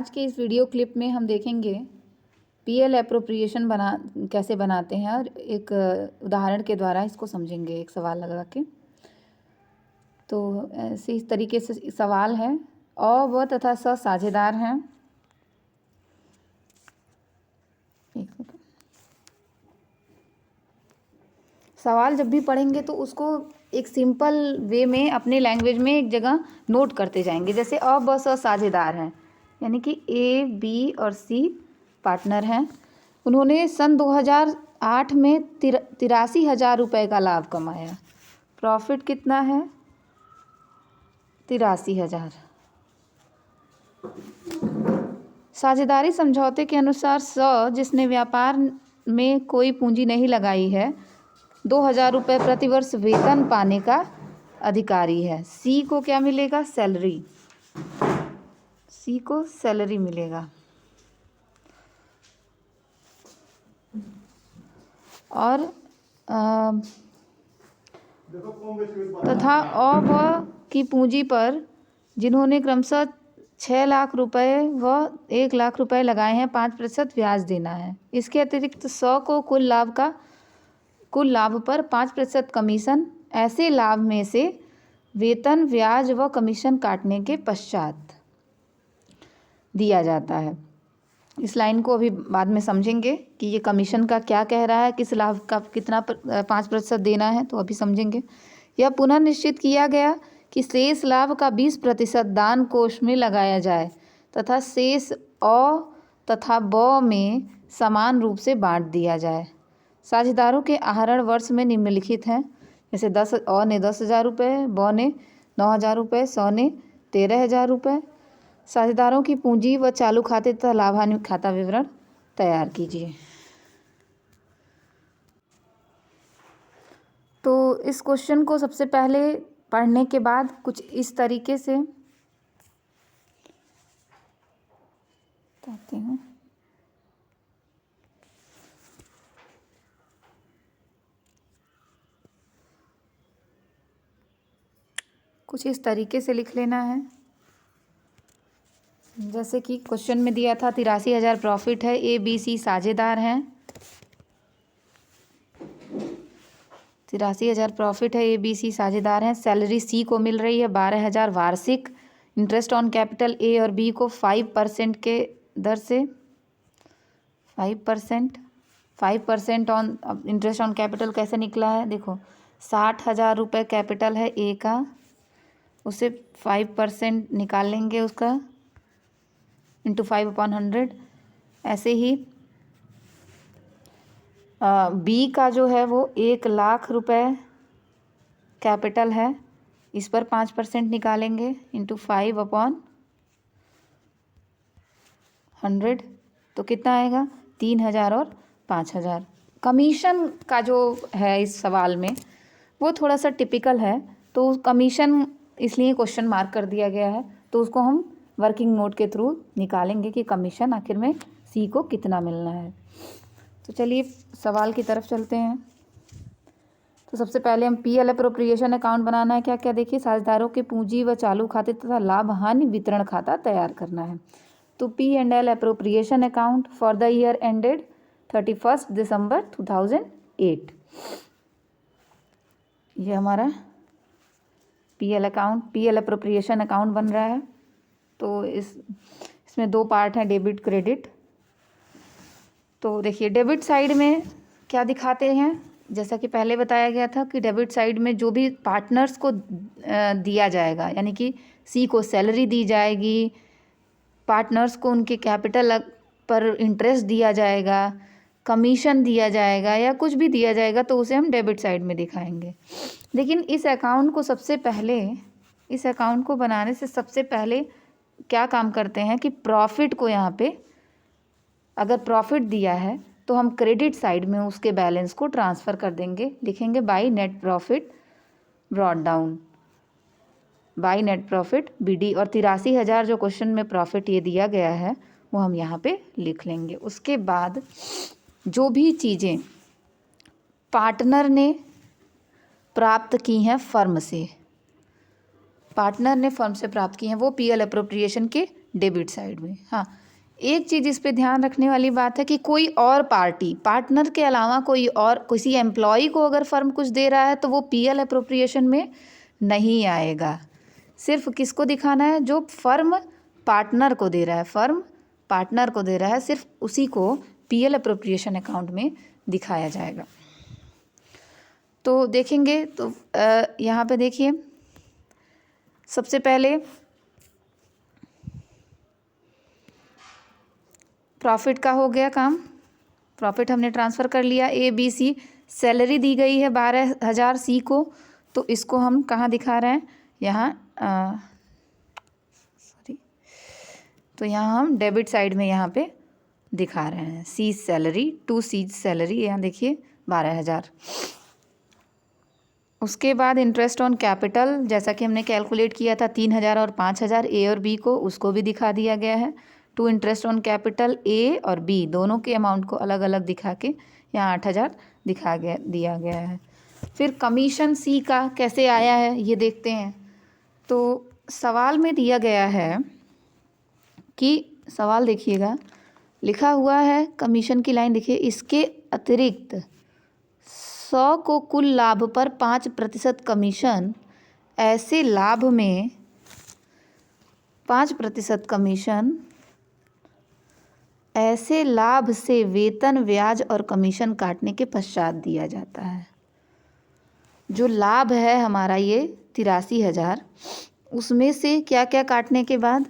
आज के इस वीडियो क्लिप में हम देखेंगे पीएल एप्रोप्रिएशन कैसे बनाते हैं और एक उदाहरण के द्वारा इसको समझेंगे, एक सवाल लगा के। तो ऐसे इस तरीके से सवाल है, अ व तथा स साझेदार हैं। सवाल जब भी पढ़ेंगे तो उसको एक सिंपल वे में अपने लैंग्वेज में एक जगह नोट करते जाएंगे। जैसे अ ब स साझेदार हैं, यानी कि ए बी और सी पार्टनर हैं। उन्होंने सन 2008 में 83,000 रुपये का लाभ कमाया। प्रॉफिट कितना है? 83,000। साझेदारी समझौते के अनुसार स, जिसने व्यापार में कोई पूंजी नहीं लगाई है, 2,000 रुपये प्रतिवर्ष वेतन पाने का अधिकारी है। सी को क्या मिलेगा? सैलरी। सी को सैलरी मिलेगा। और तथा अ व की पूंजी पर जिन्होंने क्रमशः 6 लाख रुपए व 1 लाख रुपए लगाए हैं, 5% ब्याज देना है। इसके अतिरिक्त 100 को कुल लाभ पर 5% कमीशन, ऐसे लाभ में से वेतन, ब्याज व कमीशन काटने के पश्चात दिया जाता है। इस लाइन को अभी बाद में समझेंगे कि ये कमीशन का क्या कह रहा है, किस लाभ का कितना 5% देना है, तो अभी समझेंगे। यह पुनः निश्चित किया गया कि शेष लाभ का 20% दान कोष में लगाया जाए तथा शेष अ तथा ब में समान रूप से बांट दिया जाए। साझेदारों के आहरण वर्ष में निम्नलिखित हैं। जैसे अ ने 10,000 रुपये, ब ने 9,000 रुपये, स ने 13,000 रुपये। साझेदारों की पूंजी व चालू खाते तथा लाभ हानि खाता विवरण तैयार कीजिए। तो इस क्वेश्चन को सबसे पहले पढ़ने के बाद कुछ इस तरीके से बताती हूँ। कुछ इस तरीके से लिख लेना है। जैसे कि क्वेश्चन में दिया था 83,000 प्रॉफिट है, ए बी सी साझेदार हैं। 83,000 प्रॉफिट है, ए बी सी साझेदार हैं। सैलरी सी को मिल रही है 12,000 वार्षिक। इंटरेस्ट ऑन कैपिटल ए और बी को 5% के दर से 5% ऑन इंटरेस्ट ऑन कैपिटल कैसे निकला है? देखो, 60,000 रुपये कैपिटल है ए का, उसे 5% निकाल लेंगे उसका इंटू 5/100। ऐसे ही बी का जो है वो 1 लाख रुपए कैपिटल है, इस पर 5% निकालेंगे इंटू 5/100। तो कितना आएगा? 3,000 और 5,000। कमीशन का जो है इस सवाल में वो थोड़ा सा टिपिकल है, तो कमीशन इसलिए क्वेश्चन मार्क कर दिया गया है। तो उसको हम वर्किंग नोट के थ्रू निकालेंगे कि कमीशन आखिर में सी को कितना मिलना है। तो चलिए सवाल की तरफ चलते हैं। तो सबसे पहले हम पीएल एप्रोप्रिएशन अकाउंट बनाना है। क्या क्या देखिए, साझेदारों के पूंजी व चालू खाते तथा लाभ हानि वितरण खाता तैयार करना है। तो P&L appropriation account for the year ended 31 दिसंबर 2008। ये हमारा पीएल एप्रोप्रिएशन अकाउंट बन रहा है। तो इसमें 2 पार्ट हैं, डेबिट क्रेडिट। तो देखिए डेबिट साइड में क्या दिखाते हैं, जैसा कि पहले बताया गया था कि डेबिट साइड में जो भी पार्टनर्स को दिया जाएगा, यानी कि सी को सैलरी दी जाएगी, पार्टनर्स को उनके कैपिटल पर इंटरेस्ट दिया जाएगा, कमीशन दिया जाएगा या कुछ भी दिया जाएगा, तो उसे हम डेबिट साइड में दिखाएंगे। लेकिन इस अकाउंट को बनाने से सबसे पहले क्या काम करते हैं कि प्रॉफिट को यहाँ पे अगर प्रॉफिट दिया है तो हम क्रेडिट साइड में उसके बैलेंस को ट्रांसफ़र कर देंगे। लिखेंगे by net profit brought down, by net profit BD। और 83,000 जो क्वेश्चन में प्रॉफिट ये दिया गया है वो हम यहाँ पे लिख लेंगे। उसके बाद जो भी चीज़ें पार्टनर ने प्राप्त की हैं फर्म से, वो पीएल एप्रोप्रिएशन के डेबिट साइड में। हाँ, एक चीज़ इस पे ध्यान रखने वाली बात है कि कोई और पार्टी, पार्टनर के अलावा कोई और, किसी एम्प्लॉय को अगर फर्म कुछ दे रहा है तो वो पीएल अप्रोप्रिएशन में नहीं आएगा। सिर्फ किसको दिखाना है? जो फर्म पार्टनर को दे रहा है, फर्म पार्टनर को दे रहा है, सिर्फ उसी को पीएल अप्रोप्रिएशन अकाउंट में दिखाया जाएगा। तो देखेंगे तो यहाँ पे देखिए, सबसे पहले प्रॉफिट का हो गया काम, प्रॉफिट हमने ट्रांसफ़र कर लिया। ए बी सी, सैलरी दी गई है 12,000 सी को, तो इसको हम कहाँ दिखा रहे हैं? यहाँ सॉरी, तो यहाँ हम डेबिट साइड में यहाँ पे दिखा रहे हैं। सी सैलरी, टू सी सैलरी, यहाँ देखिए 12,000। उसके बाद इंटरेस्ट ऑन कैपिटल, जैसा कि हमने कैलकुलेट किया था 3,000 और 5,000 ए और बी को, उसको भी दिखा दिया गया है। To interest on capital A और बी दोनों के अमाउंट को अलग अलग दिखा के यहाँ 8,000 दिया गया है। फिर कमीशन सी का कैसे आया है ये देखते हैं। तो सवाल में दिया गया है कि, सवाल देखिएगा, लिखा हुआ है कमीशन की लाइन देखिए, इसके अतिरिक्त 100 को कुल लाभ पर 5% कमीशन, ऐसे लाभ में 5% कमीशन, ऐसे लाभ से वेतन, ब्याज और कमीशन काटने के पश्चात दिया जाता है। जो लाभ है हमारा ये 83,000, उसमें से क्या क्या काटने के बाद?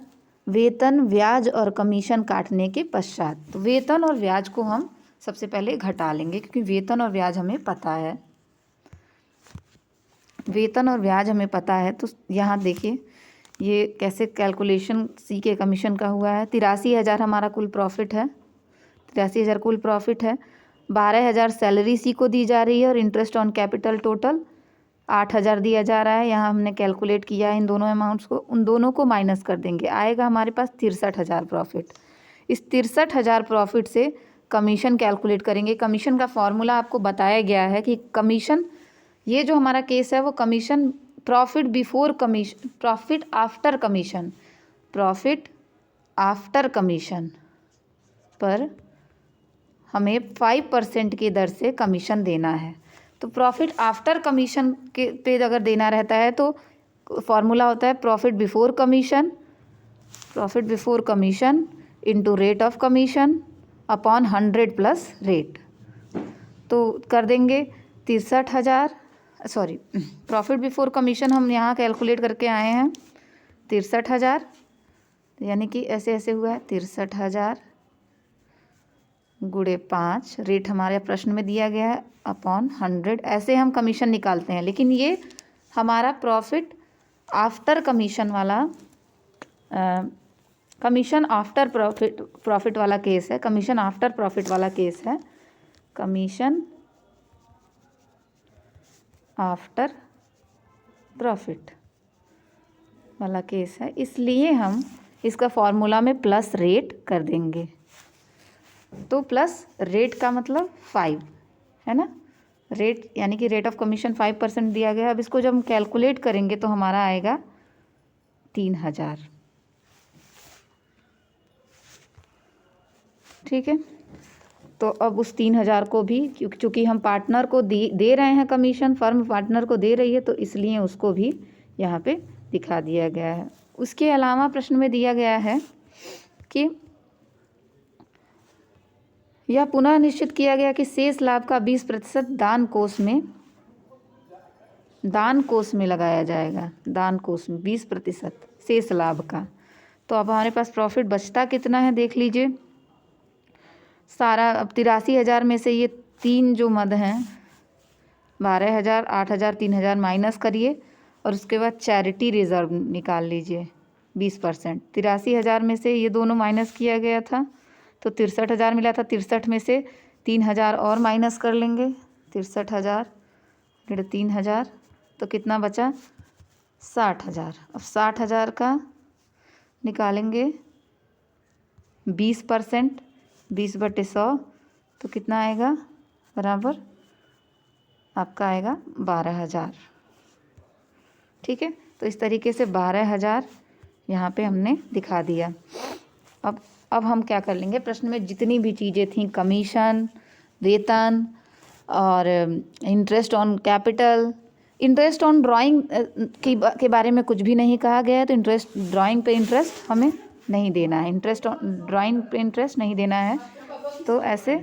वेतन, ब्याज और कमीशन काटने के पश्चात। तो वेतन और ब्याज को हम सबसे पहले घटा लेंगे, क्योंकि वेतन और ब्याज हमें पता है, वेतन और ब्याज हमें पता है। तो यहाँ देखिए ये कैसे कैलकुलेशन सी के कमीशन का हुआ है। 83,000 हमारा कुल प्रॉफिट है, 83,000 कुल प्रॉफिट है। 12,000 सैलरी सी को दी जा रही है और इंटरेस्ट ऑन कैपिटल टोटल 8,000 दिया जा रहा है। यहाँ हमने कैलकुलेट किया है इन दोनों अमाउंट्स को, उन दोनों को माइनस कर देंगे, आएगा हमारे पास 63,000 प्रॉफिट। इस 63,000 प्रॉफिट से कमीशन कैलकुलेट करेंगे। कमीशन का फॉर्मूला आपको बताया गया है कि कमीशन, ये जो हमारा केस है वो commission profit before commission, profit after commission, profit after commission पर हमें 5% की दर से कमीशन देना है। तो प्रॉफिट आफ्टर कमीशन के पे अगर देना रहता है तो फॉर्मूला होता है profit before commission, profit before commission into rate of commission upon 100 plus rate. तो कर देंगे 63,000, सॉरी, प्रॉफिट बिफोर कमीशन हम यहाँ कैलकुलेट करके आए हैं 63,000, यानी कि ऐसे ऐसे हुआ है 63,000 गुणे 5, रेट हमारे प्रश्न में दिया गया है, अपॉन 100। ऐसे हम कमीशन निकालते हैं, लेकिन ये हमारा प्रॉफिट आफ्टर कमीशन वाला, कमीशन आफ्टर प्रॉफिट वाला केस है, कमीशन आफ्टर प्रॉफिट वाला केस है, कमीशन आफ्टर प्रॉफिट वाला केस है। इसलिए हम इसका फॉर्मूला में प्लस रेट कर देंगे। तो प्लस रेट का मतलब 5 है ना, रेट यानी कि रेट ऑफ कमीशन 5% दिया गया है। अब इसको जब हम कैलकुलेट करेंगे तो हमारा आएगा 3,000, ठीक है। तो अब उस 3,000 को भी, क्योंकि हम पार्टनर को दे रहे हैं कमीशन, फर्म पार्टनर को दे रही है, तो इसलिए उसको भी यहाँ पे दिखा दिया गया है। उसके अलावा प्रश्न में दिया गया है कि यह पुनः निश्चित किया गया कि शेष लाभ का 20% दान कोष में लगाया जाएगा। दान कोष में 20% शेष लाभ का। तो अब हमारे पास प्रॉफिट बचता कितना है देख लीजिए सारा। अब 83,000 में से ये 3 जो मद हैं, 12,000, 8,000, 3,000 माइनस करिए और उसके बाद चैरिटी रिजर्व निकाल लीजिए 20%। 83,000 में से ये दोनों माइनस किया गया था तो 63,000 मिला था। 63 में से 3,000 और माइनस कर लेंगे, 63,000 ऋण 3,000, तो कितना बचा? 60,000। अब 60,000 का निकालेंगे 20%, 20/100, तो कितना आएगा? बराबर आपका आएगा 12,000, ठीक है। तो इस तरीके से 12,000 यहाँ पे हमने दिखा दिया। अब हम क्या कर लेंगे, प्रश्न में जितनी भी चीज़ें थी, कमीशन, वेतन और interest on capital, interest on drawing के बारे में कुछ भी नहीं कहा गया है, तो इंटरेस्ट ड्राइंग पे इंटरेस्ट हमें नहीं देना है, इंटरेस्ट ऑन ड्राइंग पे इंटरेस्ट नहीं देना है। तो ऐसे